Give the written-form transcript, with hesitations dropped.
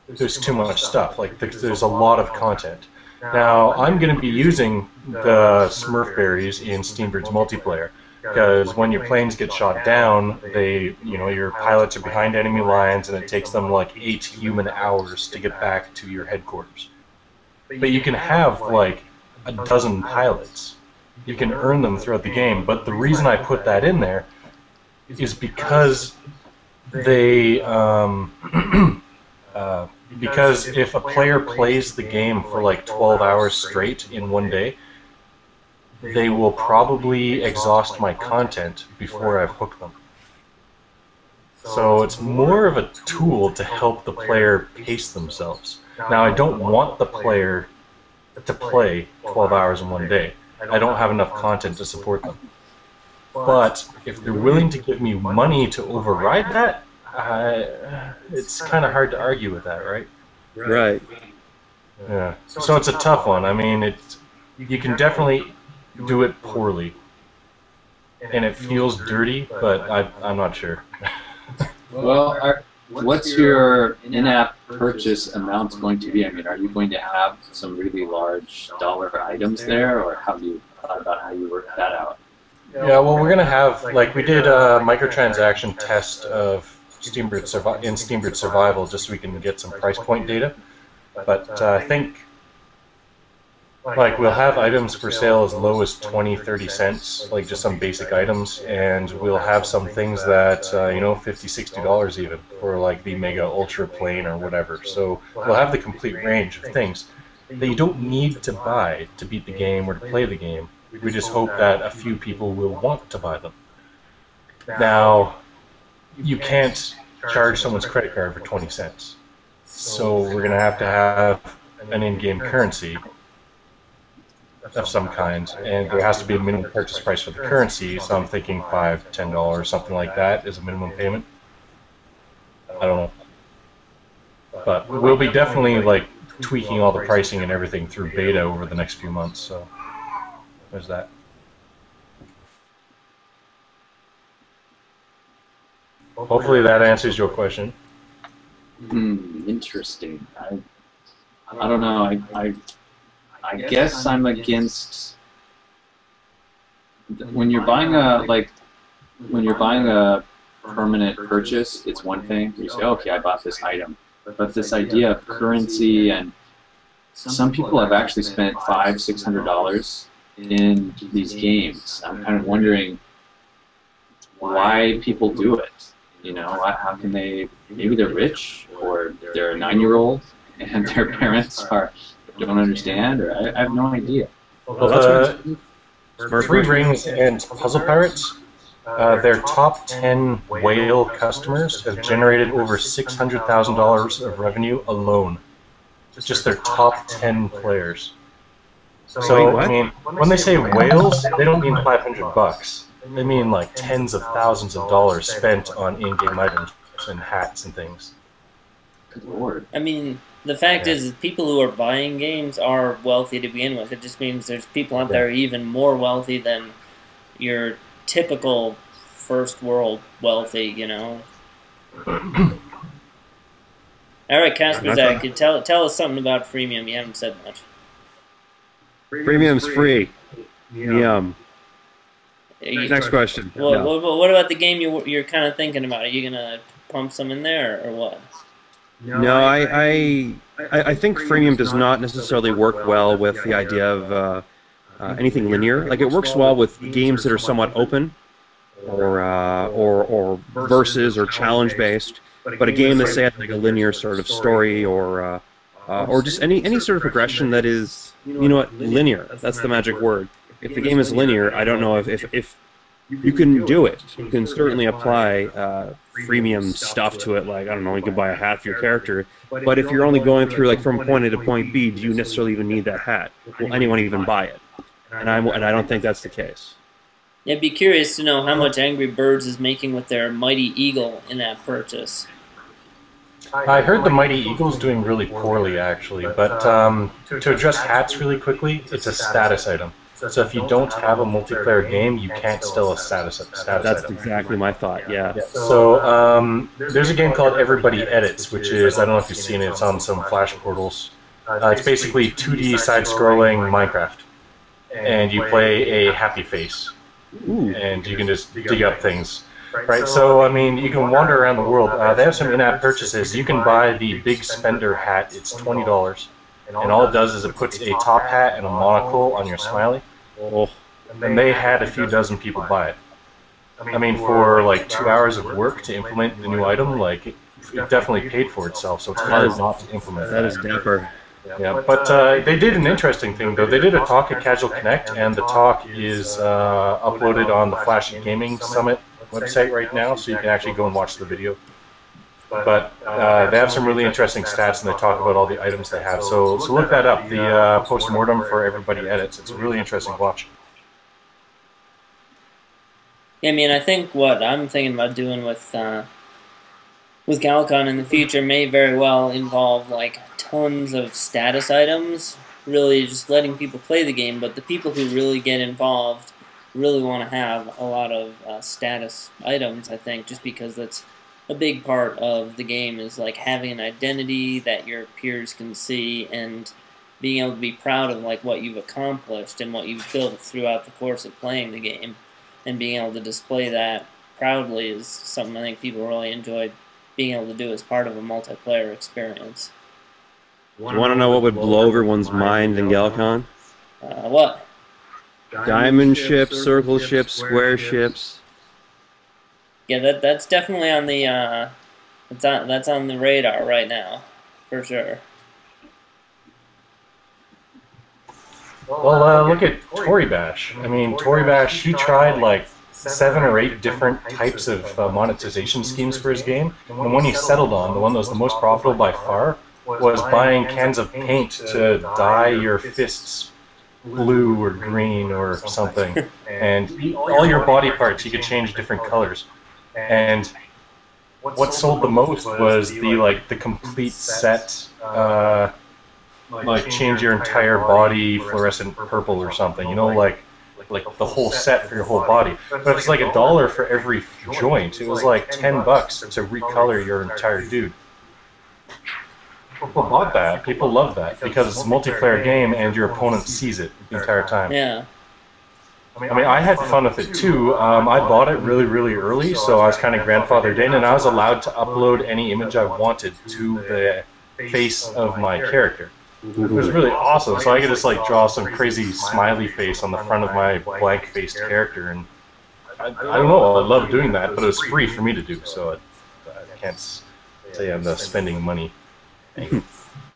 there's too much stuff. Like there's a lot of content. Now I'm going to be using the Smurfberries in Steambird's multiplayer because when your planes get shot down, your pilots are behind enemy lines, and it takes them like 8 human hours to get back to your headquarters. But you can have like a dozen pilots. You can earn them throughout the game. But the reason I put that in there is because they because if a player plays the game for like 12 hours straight in one day, they will probably exhaust my content before I've hooked them. So it's more of a tool to help the player pace themselves. Now, I don't want the player to play 12 hours in one day. I don't have enough content to support them. But if they're willing to give me money to override that, it's kind of hard to argue with that, right? Right. Yeah. So it's a tough one. I mean, you can definitely do it poorly, and it feels dirty, but I'm not sure. Well, what's your in-app purchase amount going to be? I mean, are you going to have some really large dollar items there, or have you thought about how you work that out? Yeah, well, we're gonna have, like, we did a microtransaction test of Steambird Survival just so we can get some price point data. But I think, like, we'll have items for sale as low as 20, 30 cents, like just some basic items, and we'll have some things that, $50, $60 even, for like the Mega Ultra Plane or whatever. So we'll have the complete range of things that you don't need to buy to beat the game or to play the game. We just hope that a few people will want to buy them. Now, you can't charge someone's credit card for 20 cents. So we're going to have an in-game currency of some kind, and there has to be a minimum purchase price for the currency, so I'm thinking $5, $10, something like that is a minimum payment. I don't know. But we'll be definitely like tweaking all the pricing and everything through beta over the next few months, so there's that. Hopefully that answers your question. Interesting. I don't know. I guess I'm against when you're buying a permanent purchase. It's one thing. You say, okay, I bought this item, but this idea of currency, and some people have actually spent $500, $600 in these games. I'm kind of wondering why people do it. You know, how can they? Maybe they're rich, or they're a 9-year-old, and their parents don't understand, or I have no idea. Well, Three Rings and Puzzle Pirates, their top 10 whale customers have generated over $600,000 of revenue alone. Just their top 10 players. So, I mean, when they say whales, they don't mean $500. They mean like tens of thousands of dollars spent on in-game items and hats and things. Good Lord. I mean, the fact is people who are buying games are wealthy to begin with. It just means there's people out there even more wealthy than your typical first world wealthy, you know. All right, Kasperzak, tell us something about freemium. You haven't said much. Freemium's free. Next question. Well, what about the game you're kind of thinking about? Are you gonna pump some in there or what? No, I think freemium does not necessarily work well with the idea of anything linear. Like, it works well with games that are somewhat open, or versus or challenge based. But a game that say has like a linear sort of story, or just any sort of progression that is, linear. That's the magic word. If the game is linear, I don't know if you can do it. You can certainly apply freemium stuff to it, like, I don't know, you can buy a hat for your character. But if you're only going through, like, from point A to point B, do you necessarily even need that hat? Will anyone even buy it? And I don't think that's the case. Yeah, I'd be curious to know how much Angry Birds is making with their Mighty Eagle in that purchase. I heard the Mighty Eagle's doing really poorly, actually, but to address hats really quickly, it's a status item. So if you don't have a multiplayer game, you can't steal a status That's item. exactly my thought. Yeah. So there's a game called Everybody Edits, which is, I don't know if you've seen it, it's on some Flash portals. It's basically 2D side-scrolling Minecraft. And you play a happy face. Ooh. And you can just dig up things. Right, so I mean, you can wander around the world. They have some in-app purchases. You can buy the Big Spender hat. It's $20. And all it does is it puts a top hat and a monocle on your smiley. Oh. And they had a few dozen people buy it. I mean, for like 2 hours of work to implement the new item, like it definitely paid for itself. So it's hard not to implement That is dapper. Yeah, but they did an interesting thing though. They did a talk at Casual Connect, and the talk is uploaded on the Flash Gaming Summit website right now, so you can actually go and watch the video. But they have some really interesting stats, and they talk about all the items they have. So look that up. The post-mortem for Everybody Edits. It's a really interesting watch. Yeah, I mean, I think what I'm thinking about doing with Galcon in the future may very well involve like tons of status items. Really, just letting people play the game, but the people who really get involved really want to have a lot of status items. I think just because that's a big part of the game is like having an identity that your peers can see and being able to be proud of like what you've accomplished and what you've built throughout the course of playing the game, and being able to display that proudly is something I think people really enjoy being able to do as part of a multiplayer experience. You want to know what would blow everyone's mind in Galcon? What? Diamond ships, circle ships, square ships. Yeah, that's definitely on the that's on the radar right now, for sure. Well, look at Tory Bash. I mean, Tory Bash, he tried like 7 or 8 different types of monetization schemes for his game. And the one he settled on, the one that was the most profitable by far, was buying cans of paint to dye your fists blue or green or something. And all your body parts, you could change different colors. And what sold the most was the complete set, like change your entire body fluorescent purple or something, you know, like the whole set for your whole body. But it was like $1 for every joint. It was like $10 to recolor your entire dude. People bought that. People love that because it's a multiplayer game and your opponent sees it the entire time. Yeah. I mean, I had fun with it too. I bought it really, really early, so I was kind of grandfathered in, and I was allowed to upload any image I wanted to the face of my character. It was really awesome. So I could just like draw some crazy smiley face on the front of my blank-faced character, and I don't know. I love doing that, but it was free for me to do, so I can't say I'm spending money.